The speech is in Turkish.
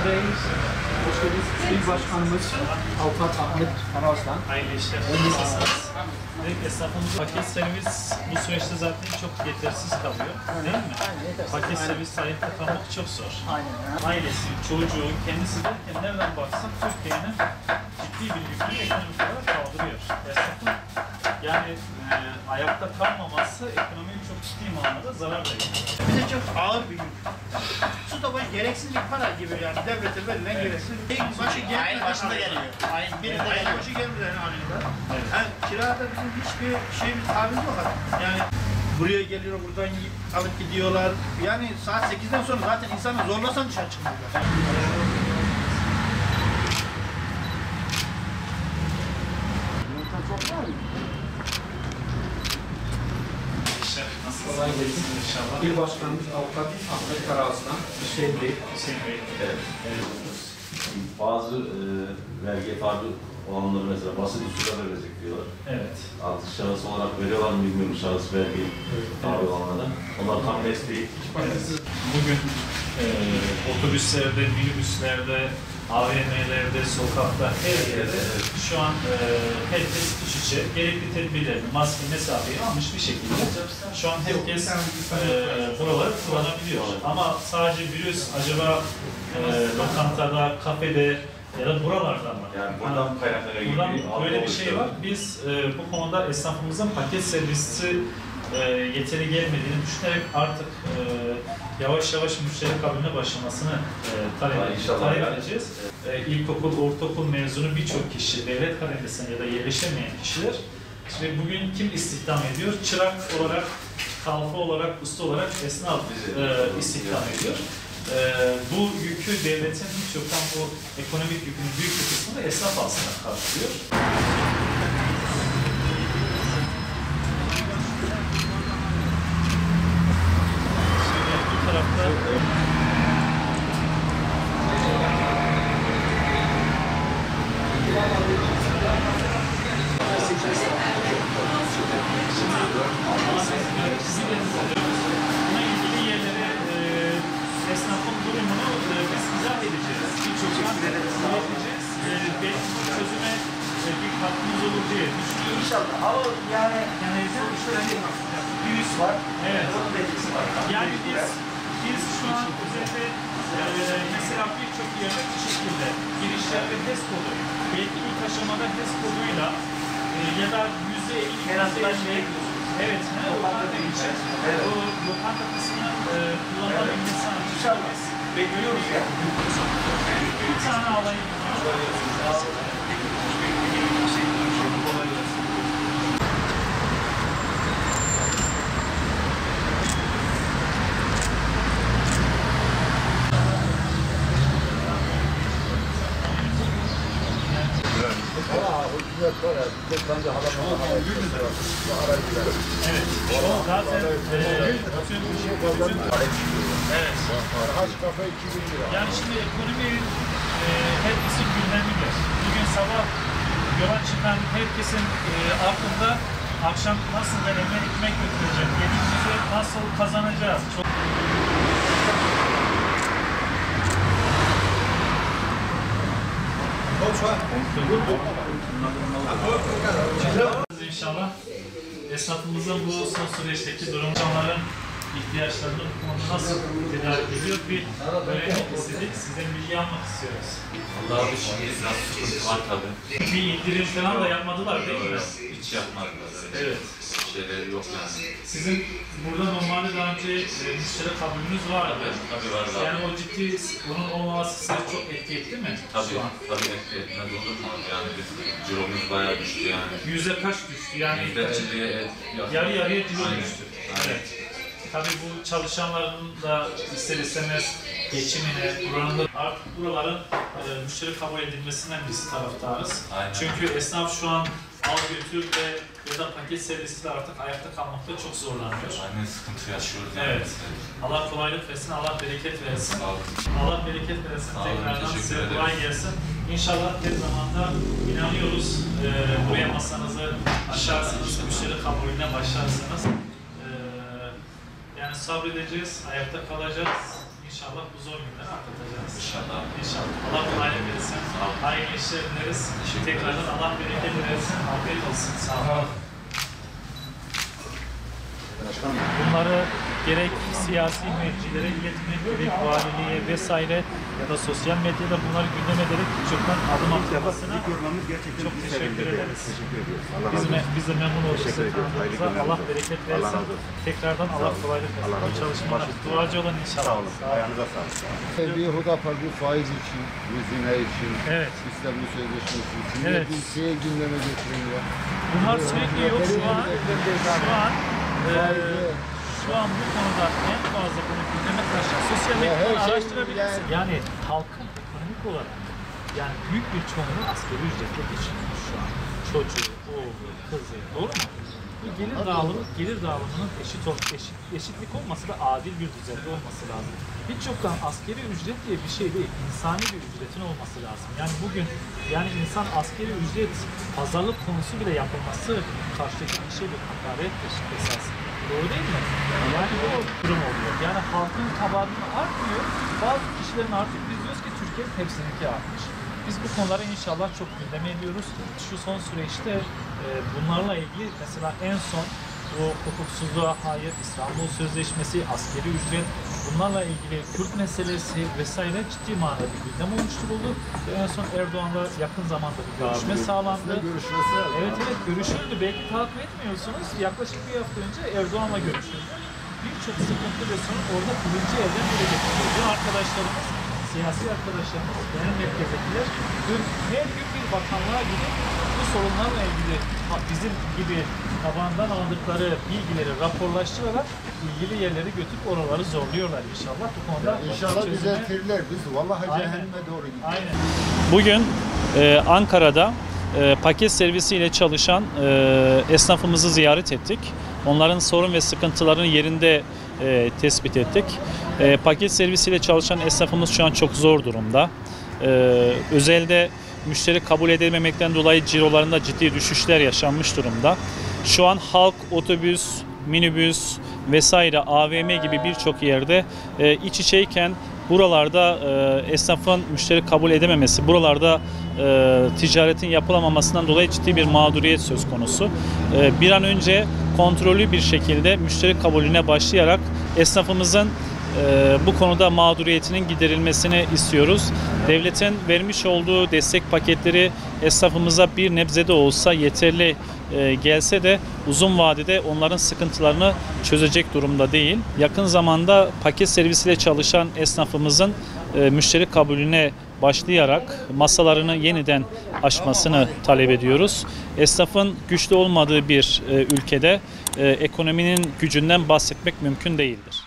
buradayız. Hoş geldiniz. İl Başkanımız Avukat Ahmet Karaoslan. Hayırlı işler. Nasılsınız? Esnafımız paket servis bu süreçte zaten çok yetersiz kalıyor. Değil mi? Paket servis ayakta kalmak çok zor. Ailesi, çocuğu, kendisi derken nereden baksak Türkiye'nin ciddi bir yükünü ekonomik olarak kaldırıyor. Esnafın yani ayakta kalmaması ekonomiye çok ciddi manada zarar veriyor. Bize çok ağır bir yük. Su da böyle gereksiz bir para gibi yani devlete verilen gereksiz. Ayın başında geliyor. Ayın başı gelmeden alıyorlar. Evet. Yani kirada bizim hiçbir şeyimiz tabimiz yok artık. Yani buraya geliyor, buradan yiyip alıp gidiyorlar. Yani saat 8'den sonra zaten insanı zorlasan dışarı çıkmıyorlar. Kolay gelsin. İnşallah. İl Başkanımız Avukat Ahmet Karaoslan. Hüseyin Bey. Hüseyin Bey. Evet. Bazı vergi tabi olanları mesela basit usulda verecek diyorlar. Evet. Artık şahıs olarak veriyorlar mı bilmiyorum şahıs vergi tabi olanlara. Onlar tam net değil. Bugün otobüslerde, minibüslerde, AVM'lerde, sokakta, her yerde şu an herkes iç içe gerekli tedbirlerini, maske, mesafeyi almış bir şekilde şu an herkes buraları kullanabiliyor. Ama sadece virüs acaba lokantada, kafede ya da buralarda mı? Yani buradan kaynaklara gibi Buradan böyle bir şey var. Biz bu konuda esnafımızın paket servisi yeteri gelmediğini düşünerek artık yavaş yavaş müşteri kabinine başlamasını talep edeceğiz. İlkokul, ortaokul mezunu birçok kişi, devlet kademesine ya da yerleşemeyen kişiler şimdi bugün kim istihdam ediyor? Çırak olarak, kalfa olarak, usta olarak esnaf istihdam ediyor. Bu yükü devletin hiç yoktan bu ekonomik yükünün büyük bir kısmını esnaf aslında karşılıyor. Bu tarafta buna ilgili yerlere esnafın durumunu biz izah edeceğiz. Birçok üreteceğiz. Belki çözüme bir katkımız olur diye düşünüyoruz. İnşallah. Ama yani şöyle bir virüs var. Evet. Onun etkisi var. Yani biz şu an özellikle mesela birçok yerde bu şekilde girişlerde HES kodu, belki ilk aşamada HES koduyla ya da %50 evet, lokanta için o lokanta kısmını kullanabilmesi İnşallah. Bekliyoruz ya. Bir tane alayım. Evet. O zaten evet. Kaç kafa 2000 lira. Yani şimdi ekonomi herkesin gündemidir. Bugün sabah yola çıkan herkesin aklında akşam nasıl evime ekmek götüreceğim, yediğimizi nasıl kazanacağız? İnşallah esnafımızın bu son süreçteki durum, insanların ihtiyaçlarını nasıl tedarik ediyor bir öğrenmek istedik. Sizden bilgi almak istiyoruz. Vallahi şimdi biraz sıkıntı var tabii. Bir indirim falan da yapmadılar değil mi? Hiç yapmadılar. Evet. Şeyleri yok yani. Sizin burada normalde daha önce müşteri kabulünüz vardı. Tabii var zaten. Yani o ciddi, onun olmaması size çok etki etti mi? Tabii etki etmez olur mu? Yani biz ciromuz bayağı düştü yani. Yüzde kaç düştü? Yani yarı yarıya ciro düştü. Evet. Tabii bu çalışanların da ister istemez geçimine, artık buraların müşteri kabul edilmesinden biz taraftarız. Aynen. Çünkü esnaf şu an al götür ve ya da paket servisi de artık ayakta kalmakta çok zorlanıyor. Aynen sıkıntı yaşıyoruz. Yani. Evet. Allah kolaylık versin, Allah bereket versin. Sağ olun. Allah bereket versin. Sağ olun, tekrardan teşekkür size ederim. kolay gelsin. İnşallah tez zamanda inanıyoruz buraya masanızı aşarsınız, müşteri kabulüne başlarsınız. Yani sabredeceğiz, ayakta kalacağız. İnşallah bu zor günleri atlatacağız. İnşallah. İnşallah. Allah kolaylık versin. Hayırlı işler dileriz. Tekrardan Allah bereket versin. Afiyet olsun. Sağ olun. Bunları gerek siyasi mevcilere iletmek, gerek valiliğe vesaire ya da sosyal medyada bunları gündem ederek çoktan adım atmasına çok teşekkür ederiz. Biz de memnun olduk size tanıdığımıza. Allah bereket versin. Tekrardan Allah kolaylık versin. Bu çalışmalar duacı olun inşallah. Sağ olun. Ayağınıza sağlık. Bir Hudapar bir faiz için, yüzüne için, Evet. İstanbul Sözleşmesi için. Evet. Bir şeye gündeme getiriliyor. Bunlar sürekli yok şu an. Şu an bu konuda en fazla bunu gündeme taşıyan sosyal medyadan araştırabilirsin. Yani halkın ekonomik olarak yani büyük bir çoğunluğu asgari ücretle geçiniyor şu an. Çocuğu, oğlu, kızı, doğru mu? Bu gelir dağılımının eşitlik olması da adil bir düzende olması lazım. Hiç yoktan asgari ücret diye bir şey değil, insani bir ücretin olması lazım. Yani bugün insan asgari ücret pazarlık konusu bile yapılması karşıdaki kişiye bir hakarettir esas. Doğru değil mi? Yani bu durum oluyor. Yani halkın tabanı artmıyor. Bazı kişilerin artık biz diyoruz ki Türkiye'nin hepsininki artmış. Biz bu konuları inşallah çok gündeme ediyoruz. Şu son süreçte bunlarla ilgili mesela en son bu hukuksuzluğa hayır, İstanbul Sözleşmesi, askeri ücret, bunlarla ilgili Kürt meselesi vesaire ciddi manada bir gündem oluşturuldu. Ve en son Erdoğan'la yakın zamanda bir görüşme sağlandı. Evet görüşüldü. Belki takip etmiyorsunuz. Yaklaşık bir hafta önce Erdoğan'la görüşüldü. Birçok sıkıntı ve sorun orada birinci elden bile getiriyor. Arkadaşlarımız, siyasi arkadaşlarımız, genel merkezdekiler her gün bir bakanlığa gidip bu sorunlarla ilgili bizim gibi tabandan aldıkları bilgileri raporlaştırarak ilgili yerleri götürüp oraları zorluyorlar inşallah. Bu konuda İnşallah düzeltirler. Biz vallahi cehenneme doğru gidiyoruz. Aynen. Bugün Ankara'da paket servisiyle çalışan esnafımızı ziyaret ettik. Onların sorun ve sıkıntılarını yerinde tespit ettik. Paket servisiyle çalışan esnafımız şu an çok zor durumda. Özelde müşteri kabul edilmemekten dolayı cirolarında ciddi düşüşler yaşanmış durumda. Şu an halk, otobüs, minibüs vesaire AVM gibi birçok yerde iç içeyken buralarda esnafın müşteri kabul edememesi, buralarda ticaretin yapılamamasından dolayı ciddi bir mağduriyet söz konusu. Bir an önce kontrollü bir şekilde müşteri kabulüne başlayarak esnafımızın bu konuda mağduriyetinin giderilmesini istiyoruz. Devletin vermiş olduğu destek paketleri esnafımıza bir nebze de olsa yeterli gelse de uzun vadede onların sıkıntılarını çözecek durumda değil. Yakın zamanda paket servisiyle çalışan esnafımızın müşteri kabulüne başlayarak masalarını yeniden açmasını talep ediyoruz. Esnafın güçlü olmadığı bir ülkede ekonominin gücünden bahsetmek mümkün değildir.